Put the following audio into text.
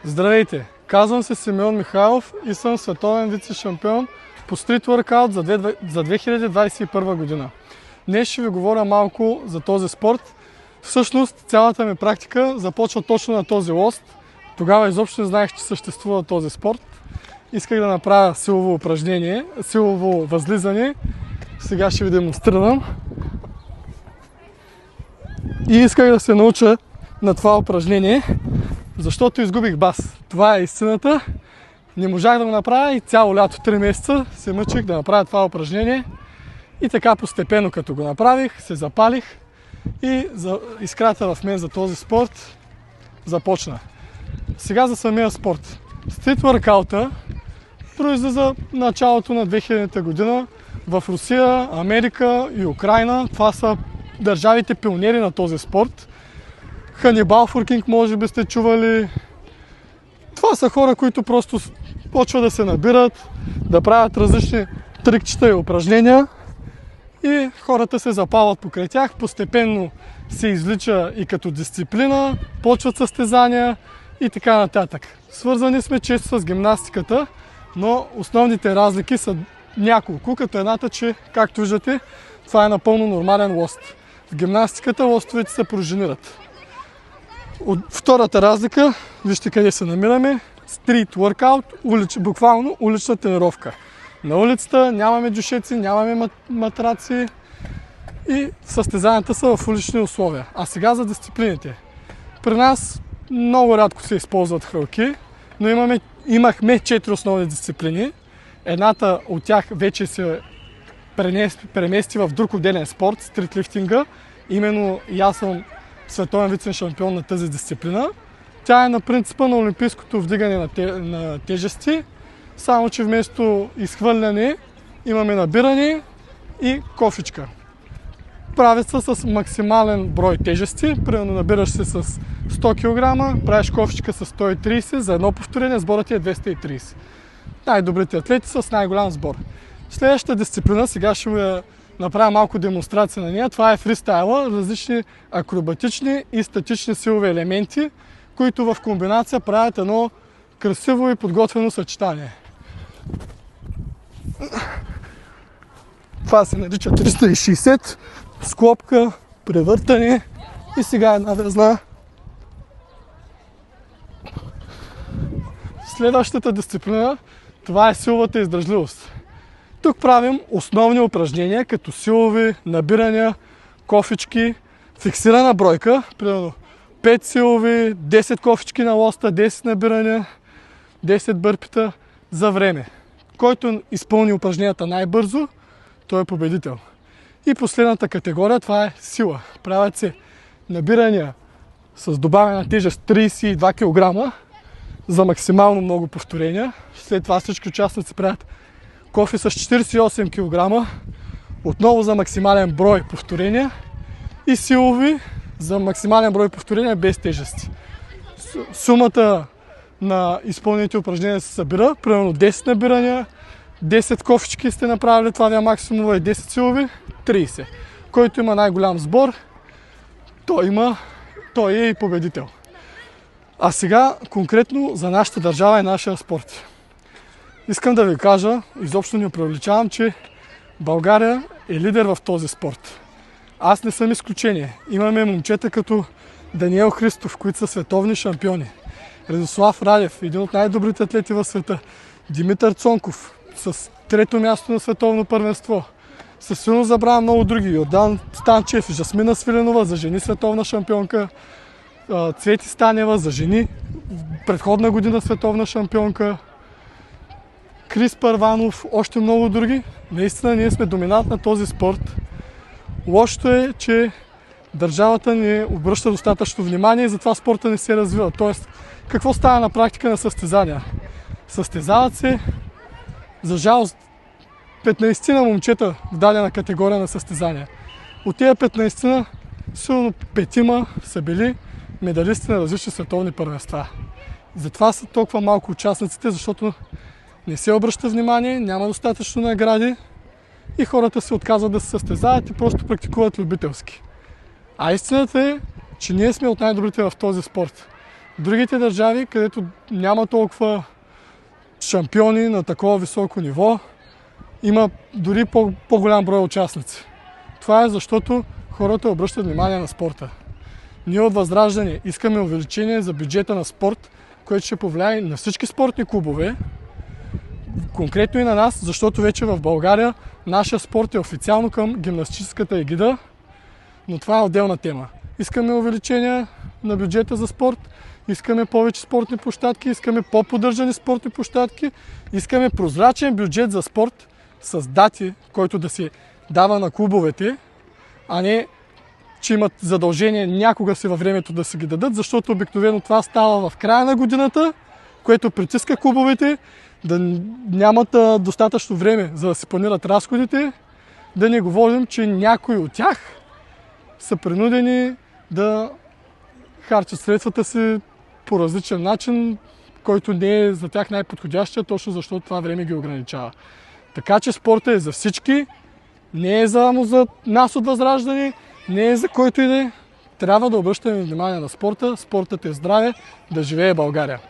Здравейте! Казвам се Симеон Михайлов и съм световен вице-шампион по стрит воркаут за 2021 година. Днес ще ви говоря малко за този спорт. Всъщност цялата ми практика започва точно на този лост. Тогава изобщо не знаех, че съществува този спорт. Исках да направя силово упражнение, силово възлизане. Сега ще ви демонстрирам. И исках да се науча на това упражнение, защото изгубих бас. Това е истината. Не можах да го направя и цяло лято 3 месеца се мъчих да направя това упражнение. И така постепенно като го направих, се запалих и искрата в мен за този спорт започна. Сега за самия спорт. Стрит воркаута произлиза началото на 2000-та година в Русия, Америка и Украйна. Това са държавите пионери на този спорт. Ханибал Фуркинг може би сте чували. Това са хора, които просто почват да се набират, да правят различни трикчета и упражнения и хората се запалват покрай тях. Постепенно се извлича и като дисциплина, почват състезания и така нататък. Свързани сме често с гимнастиката, но основните разлики са няколко, като едната, че, както виждате, това е напълно нормален лост. В гимнастиката лостовете се пружинират. От втората разлика, вижте къде се намираме, стрит воркаут, буквално улична тренировка. На улицата нямаме дюшеци, нямаме матраци и състезанията са в улични условия. А сега за дисциплините. При нас много рядко се използват хрълки, но имахме 4 основни дисциплини. Едната от тях вече се премести в друг отделен спорт, стритлифтинга. Именно и аз съм световен вице-шампион на тази дисциплина. Тя е на принципа на олимпийското вдигане на тежести, само че вместо изхвърляне имаме набиране и кофичка. Правят се с максимален брой тежести, примерно набираш се с 100 кг, правиш кофичка с 130, за едно повторение сборът ти е 230. Най-добрите атлети са с най-голям сбор. Следващата дисциплина, сега ще ви направя малко демонстрация на нея. Това е фристайла, различни акробатични и статични силови елементи, които в комбинация правят едно красиво и подготвено съчетание. Това се нарича 360, склопка, превъртане и сега една везна. Следващата дисциплина, това е силовата издръжливост. Тук правим основни упражнения, като силови, набирания, кофички, фиксирана бройка, примерно 5 силови, 10 кофички на лоста, 10 набирания, 10 бърпита за време. Който изпълни упражненията най-бързо, той е победител. И последната категория, това е сила. Правят се набирания с добавена тежест 32 кг за максимално много повторения. След това всички участници правят кофи с 48 кг, отново за максимален брой повторения и силови за максимален брой повторения без тежести. Сумата на изпълнените упражнения се събира, примерно 10 набирания, 10 кофички сте направили, това ви е максимум, и 10 силови, 30. Който има най-голям сбор, той е и победител. А сега конкретно за нашата държава и нашия спорт. Искам да ви кажа, изобщо не преувеличавам, че България е лидер в този спорт. Аз не съм изключение. Имаме момчета като Даниел Христов, които са световни шампиони. Радослав Радев, един от най-добрите атлети в света. Димитър Цонков с 3-то място на световно първенство. Със силно забравям много други. Йордан Станчев, Жасмина Свиленова за жени световна шампионка. Цвети Станева за жени предходна година световна шампионка. Крис Първанов, още много други. Наистина ние сме доминант на този спорт. Лошото е, че държавата не обръща достатъчно внимание и затова спорта не се развива. Тоест, какво става на практика на състезания? Състезават се, за жалост, 15 момчета в дадена категория на състезания. От тези 15 силно 5 са били медалисти на различни световни първенства. Затова са толкова малко участниците, защото не се обръща внимание, няма достатъчно награди и хората се отказват да се състезават и просто практикуват любителски. А истината е, че ние сме от най-добрите в този спорт. Другите държави, където няма толкова шампиони на такова високо ниво, има дори по-голям брой участници. Това е защото хората обръщат внимание на спорта. Ние от Възраждане искаме увеличение за бюджета на спорт, което ще повлияе на всички спортни клубове, конкретно и на нас, защото вече в България нашия спорт е официално към гимнастическата егида, но това е отделна тема. Искаме увеличение на бюджета за спорт, искаме повече спортни площадки, искаме по-поддържани спортни площадки, искаме прозрачен бюджет за спорт с дати, който да се дава на клубовете, а не че имат задължение някога си във времето да си ги дадат, защото обикновено това става в края на годината, което притиска клубовете да нямат достатъчно време за да си планират разходите, да не говорим, че някои от тях са принудени да харчат средствата си по различен начин, който не е за тях най-подходящия, точно защото това време ги ограничава. Така че спорта е за всички, не е само за нас от Възраждане, не е за който и да е. Трябва да обръщаме внимание на спорта. Спортът е здраве, да живее България!